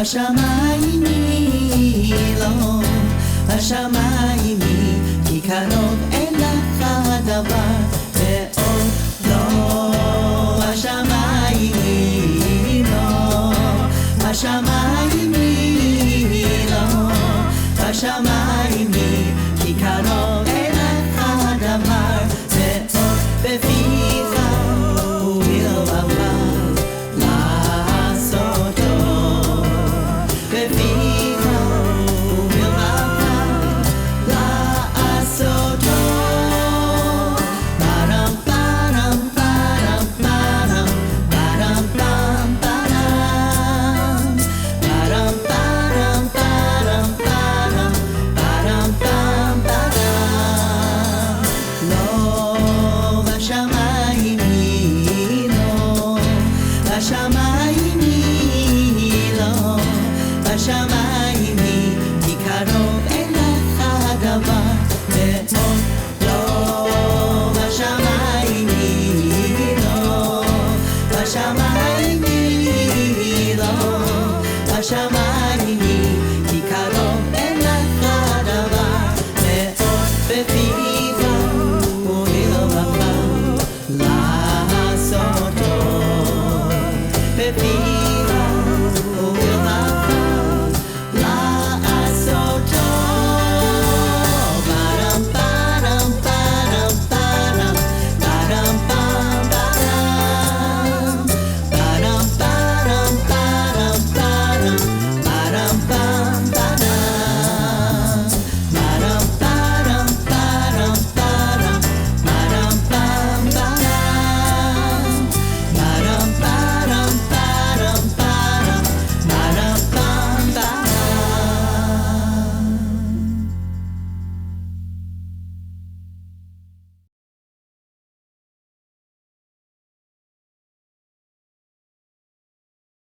בשמיים היא לא, בשמיים היא, כי קרוב אין לך דבר ועוד לא. בשמיים היא לא, בשמיים היא לא, בשמיים היא, כי קרוב אין לך דבר ועוד בפיך ובלבבך לעשותו. בפיך ובלבבך לעשותו. פרם פרם פרם פרם פרם פרם פרם פרם פרם פרם פרם פרם פרם פרם. לא בשמיים היא לא, בשמיים היא לא, בשמיים